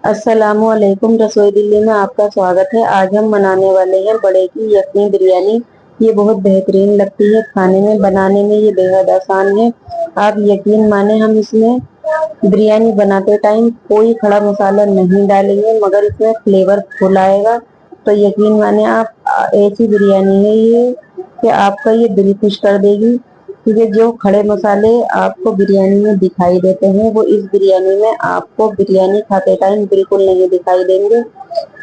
अस्सलामुअलैकुम। रसोई दिल्ली में आपका स्वागत है। आज हम बनाने वाले हैं बड़े की यखनी बिरयानी। ये बहुत बेहतरीन लगती है खाने में, बनाने में ये बेहद आसान है। आप यकीन माने, हम इसमें बिरयानी बनाते टाइम कोई खड़ा मसाला नहीं डालेंगे, मगर इसमें फ्लेवर फुल आएगा। तो यकीन माने आप, ऐसी बिरयानी है ये कि आपका ये दिल खुश कर देगी। क्योंकि जो खड़े मसाले आपको बिरयानी में दिखाई देते हैं, वो इस बिरयानी में आपको बिरयानी खाते टाइम बिल्कुल नहीं दिखाई देंगे।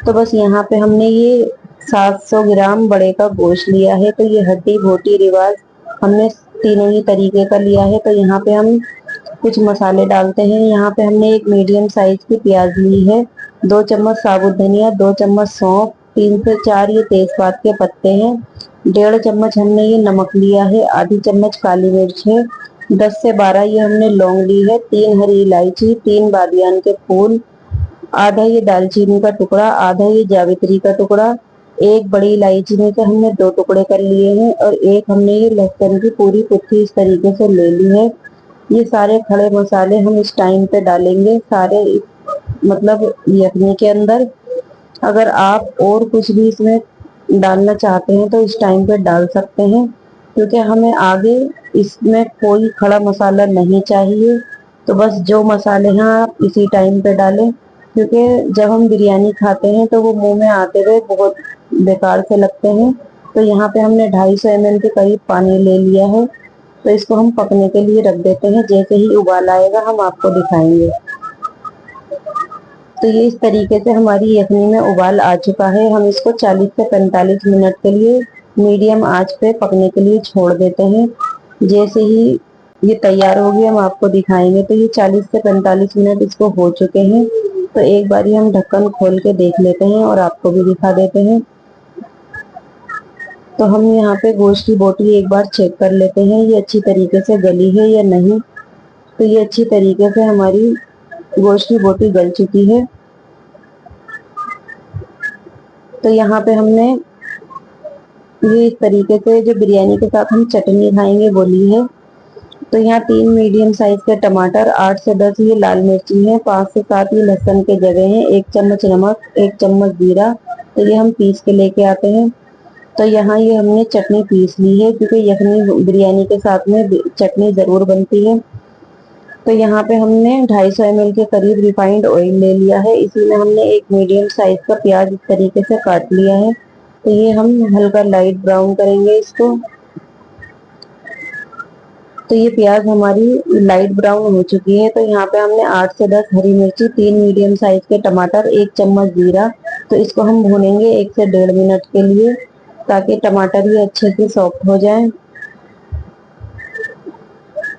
तो बस यहाँ पे हमने ये 700 ग्राम बड़े का गोश्त लिया है। तो ये हड्डी बोटी रिवाज हमने तीनों ही तरीके का लिया है। तो यहाँ पे हम कुछ मसाले डालते हैं। यहाँ पे हमने एक मीडियम साइज की प्याज ली है, 2 चम्मच साबुत धनिया, 2 चम्मच सौंफ, 3 से 4 ये तेजपात के पत्ते हैं, 1.5 चम्मच हमने ये नमक लिया है, आधी चम्मच काली मिर्च है, 10 से 12 ये हमने लौंग ली है, 3 हरी इलायची, 3 बादियान के फूल, आधा ये दालचीनी का टुकड़ा, आधा ये जावित्री का टुकड़ा, एक बड़ी इलायची में से हमने 2 टुकड़े कर लिए हैं, और एक हमने ये लहसुन की पूरी कुट्टी इस तरीके से ले ली है। ये सारे खड़े मसाले हम इस टाइम पे डालेंगे सारे, मतलब यखनी के अंदर। अगर आप और कुछ भी इसमें डालना चाहते हैं तो इस टाइम पे डाल सकते हैं, क्योंकि हमें आगे इसमें कोई खड़ा मसाला नहीं चाहिए। तो बस जो मसाले हैं आप इसी टाइम पे डालें, क्योंकि जब हम बिरयानी खाते हैं तो वो मुंह में आते हुए बहुत बेकार से लगते हैं। तो यहाँ पे हमने 250 ml के करीब पानी ले लिया है। तो इसको हम पकने के लिए रख देते हैं। जैसे ही उबाल आएगा हम आपको दिखाएंगे। तो ये इस तरीके से हमारी यखनी में उबाल आ चुका है। हम इसको 40 से 45 मिनट के लिए मीडियम आंच पे पकने के लिए छोड़ देते हैं। जैसे ही ये तैयार होगी हम आपको दिखाएंगे। तो ये 40 से 45 मिनट इसको हो चुके हैं। तो एक बार हम ढक्कन खोल के देख लेते हैं और आपको भी दिखा देते हैं। तो हम यहाँ पे गोश्त की बोटी एक बार चेक कर लेते हैं, ये अच्छी तरीके से गली है या नहीं। तो ये अच्छी तरीके से हमारी गोश्त की बोटी गल चुकी है। तो यहाँ पे हमने ये इस तरीके से जो बिरयानी के साथ हम चटनी खाएंगे वो ली है। तो यहाँ 3 मीडियम साइज के टमाटर, 8 से 10 ये लाल मिर्ची है, 5 से 7 ये लहसुन के जगह हैं, 1 चम्मच नमक, 1 चम्मच जीरा। तो ये हम पीस के लेके आते हैं। तो यहाँ ये हमने चटनी पीस ली है, क्योंकि यखनी बिरयानी के साथ में चटनी जरूर बनती है। तो यहाँ पे हमने 250 ml के करीब रिफाइंड ऑयल ले लिया है। इसी में हमने एक मीडियम साइज का प्याज इस तरीके से काट लिया है। तो ये हम हल्का लाइट ब्राउन करेंगे इसको। तो ये प्याज हमारी लाइट ब्राउन हो चुकी है। तो यहाँ पे हमने 8 से 10 हरी मिर्ची, 3 मीडियम साइज के टमाटर, 1 चम्मच जीरा। तो इसको हम भूनेंगे 1 से 1.5 मिनट के लिए, ताकि टमाटर भी अच्छे से सॉफ्ट हो जाए।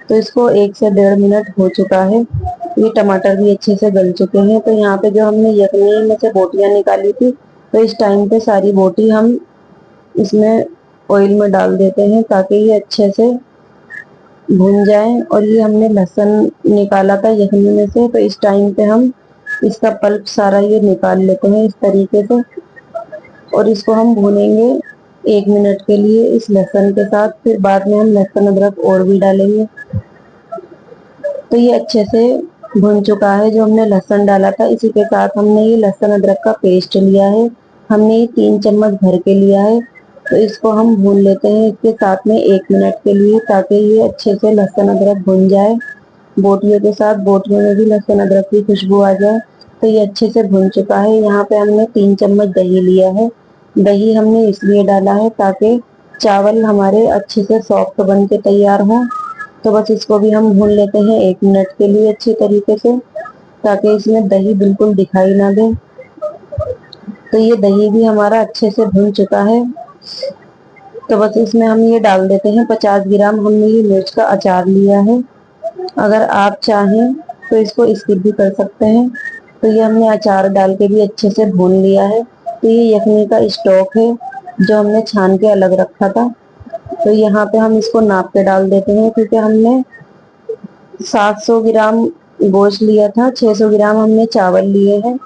तो इसको 1 से 1.5 मिनट हो चुका है। ये टमाटर भी अच्छे से गल चुके हैं। तो यहाँ पे जो हमने यखनी में से बोटियां निकाली थी, तो इस टाइम पे सारी बोटी हम इसमें ऑयल में डाल देते हैं, ताकि ये अच्छे से भुन जाए। और ये हमने लहसुन निकाला था यखनी में से, तो इस टाइम पे हम इसका पल्प सारा ये निकाल लेते हैं इस तरीके से। और इसको हम भूनेंगे 1 मिनट के लिए इस लहसुन के साथ। फिर बाद में हम लहसुन अदरक और भी डालेंगे। तो ये अच्छे से भुन चुका है। जो हमने लहसुन डाला था, इसी के साथ हमने ये लहसुन अदरक का पेस्ट लिया है। हमने ये 3 चम्मच भर के लिया है। तो इसको हम भून लेते हैं इसके साथ में 1 मिनट के लिए, ताकि ये अच्छे से लहसुन अदरक भुन जाए बोटियों के साथ, बोटियों में भी लहसुन अदरक की खुशबू आ जाए। तो ये अच्छे से भुन चुका है। यहाँ पे हमने 3 चम्मच दही लिया है। दही हमने इसलिए डाला है ताकि चावल हमारे अच्छे से सॉफ्ट बन के तैयार हों। तो बस इसको भी हम भून लेते हैं 1 मिनट के लिए अच्छी तरीके से, ताकि इसमें दही बिल्कुल दिखाई ना दे। तो ये दही भी हमारा अच्छे से भुन चुका है। तो बस इसमें हम ये डाल देते हैं 50 ग्राम हमने ये मिर्च का अचार लिया है। अगर आप चाहें तो इसको स्किप भी कर सकते हैं। तो ये हमने अचार डाल के भी अच्छे से भून लिया है। तो ये यखनी का स्टॉक है जो हमने छान के अलग रखा था। तो यहाँ पे हम इसको नाप के डाल देते हैं, क्योंकि हमने 700 ग्राम गोश्त लिया था, 600 ग्राम हमने चावल लिए हैं।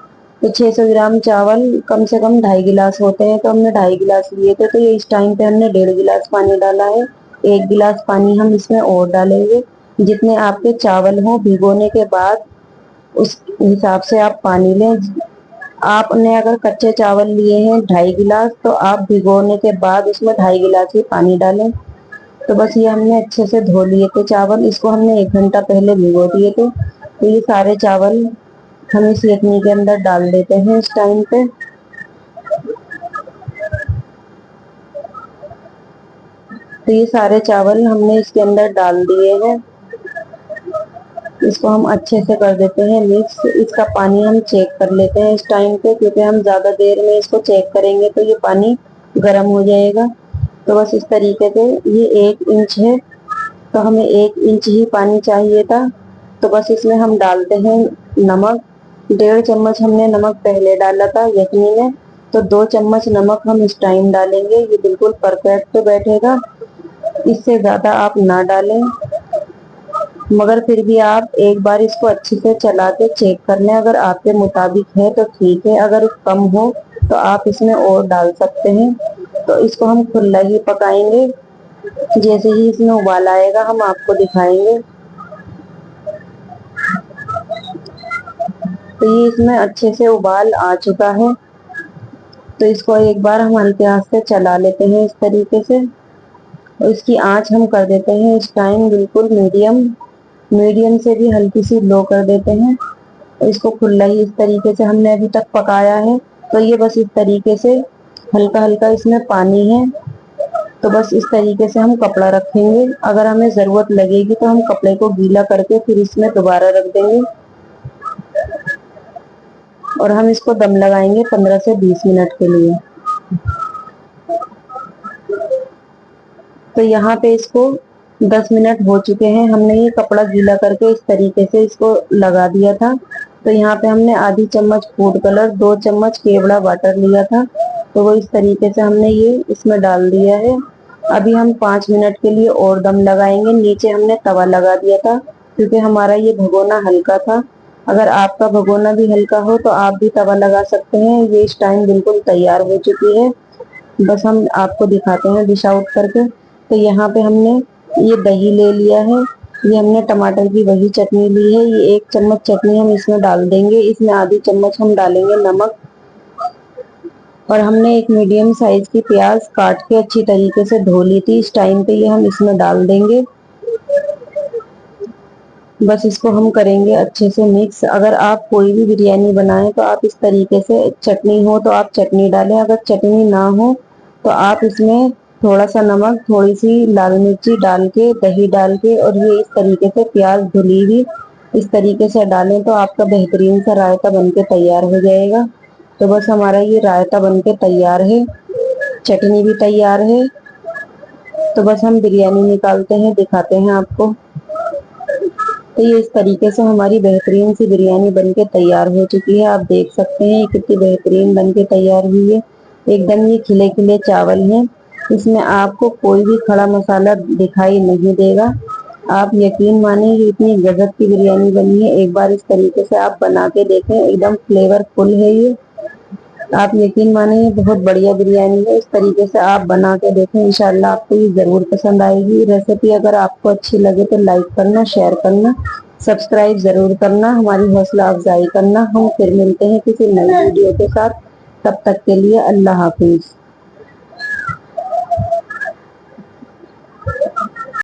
तो 600 ग्राम चावल कम से कम 2.5 गिलास होते हैं। तो हमने 2.5 गिलास लिए थे। तो ये इस टाइम पे हमने 1.5 गिलास पानी डाला है। 1 गिलास पानी हम इसमें और डालेंगे। जितने आपके चावल हो भिगोने के बाद उस हिसाब से आप पानी लें। आपने अगर कच्चे चावल लिए हैं 2.5 गिलास, तो आप भिगोने के बाद उसमें 2.5 गिलास ही पानी डालें। तो बस ये हमने अच्छे से धो लिए थे चावल, इसको हमने 1 घंटा पहले भिगो दिए थे। तो ये सारे चावल हम इस यखनी के अंदर डाल देते हैं इस टाइम पे। तो ये सारे चावल हमने इसके अंदर डाल दिए हैं। इसको हम अच्छे से कर देते हैं मिक्स। इसका पानी हम चेक कर लेते हैं इस टाइम पे, क्योंकि हम ज़्यादा देर में इसको चेक करेंगे तो ये पानी गर्म हो जाएगा। तो बस इस तरीके से, ये 1 इंच है तो हमें 1 इंच ही पानी चाहिए था। तो बस इसमें हम डालते हैं नमक। 1.5 चम्मच हमने नमक पहले डाला था यखनी में, तो 2 चम्मच नमक हम इस टाइम डालेंगे। ये बिल्कुल परफेक्ट बैठेगा, इससे ज़्यादा आप ना डालें। मगर फिर भी आप एक बार इसको अच्छे से चला के चेक कर लें, अगर आपके मुताबिक है तो ठीक है, अगर कम हो तो आप इसमें और डाल सकते हैं। तो इसको हम खुला ही पकाएंगे, जैसे ही इसमें उबाल आएगा हम आपको दिखाएंगे। तो ये इसमें अच्छे से उबाल आ चुका है, तो इसको एक बार हम हल्के आंच से चला लेते हैं इस तरीके से। और इसकी आंच हम कर देते हैं इस टाइम बिल्कुल मीडियम, मीडियम से भी हल्की सी लो कर देते हैं। और इसको खुला ही इस तरीके से हमने अभी तक पकाया है। तो ये बस इस तरीके से हल्का हल्का इसमें पानी है, तो बस इस तरीके से हम कपड़ा रखेंगे। अगर हमें ज़रूरत लगेगी तो हम कपड़े को गीला करके फिर इसमें दोबारा रख देंगे, और हम इसको दम लगाएंगे 15 से 20 मिनट के लिए। तो यहाँ पे इसको 10 मिनट हो चुके हैं। हमने ये कपड़ा गीला करके इस तरीके से इसको लगा दिया था। तो यहाँ पे हमने आधी चम्मच फूड कलर, 2 चम्मच केवड़ा वाटर लिया था, तो वो इस तरीके से हमने ये इसमें डाल दिया है। अभी हम 5 मिनट के लिए और दम लगाएंगे। नीचे हमने तवा लगा दिया था, क्योंकि हमारा ये भगोना हल्का था। अगर आपका भगोना भी हल्का हो तो आप भी तवा लगा सकते हैं। ये इस टाइम बिल्कुल तैयार हो चुकी है, बस हम आपको दिखाते हैं डिश आउट करके। तो यहाँ पे हमने ये दही ले लिया है, ये हमने टमाटर की वही चटनी ली है। ये 1 चम्मच चटनी हम इसमें डाल देंगे, इसमें आधी चम्मच हम डालेंगे नमक। और हमने एक मीडियम साइज की प्याज काट के अच्छी तरीके से धो ली थी, इस टाइम पे ये हम इसमें डाल देंगे। बस इसको हम करेंगे अच्छे से मिक्स। अगर आप कोई भी बिरयानी बनाएं तो आप इस तरीके से, चटनी हो तो आप चटनी डालें, अगर चटनी ना हो तो आप इसमें थोड़ा सा नमक, थोड़ी सी लाल मिर्ची डाल के, दही डाल के, और ये इस तरीके से प्याज धुली हुई इस तरीके से डालें तो आपका बेहतरीन सा रायता बनके तैयार हो जाएगा। तो बस हमारा ये रायता बनके तैयार है, चटनी भी तैयार है। तो बस हम बिरयानी निकालते हैं, दिखाते हैं आपको। तो ये इस तरीके से हमारी बेहतरीन सी बिरयानी बनके तैयार हो चुकी है। आप देख सकते हैं कितनी बेहतरीन बनके तैयार हुई है। एकदम ये खिले खिले चावल हैं, इसमें आपको कोई भी खड़ा मसाला दिखाई नहीं देगा। आप यकीन मानिए ये इतनी गजब की बिरयानी बनी है। एक बार इस तरीके से आप बना के देखें, एकदम फ्लेवरफुल है ये। आप यकीन मानिए ये बहुत बढ़िया बिरयानी है। इस तरीके से आप बना के देखें, इंशाल्लाह आपको ये ज़रूर पसंद आएगी। रेसिपी अगर आपको अच्छी लगे तो लाइक करना, शेयर करना, सब्सक्राइब ज़रूर करना, हमारी हौसला अफजाई करना। हम फिर मिलते हैं किसी नई वीडियो के साथ, तब तक के लिए अल्लाह हाफिज़।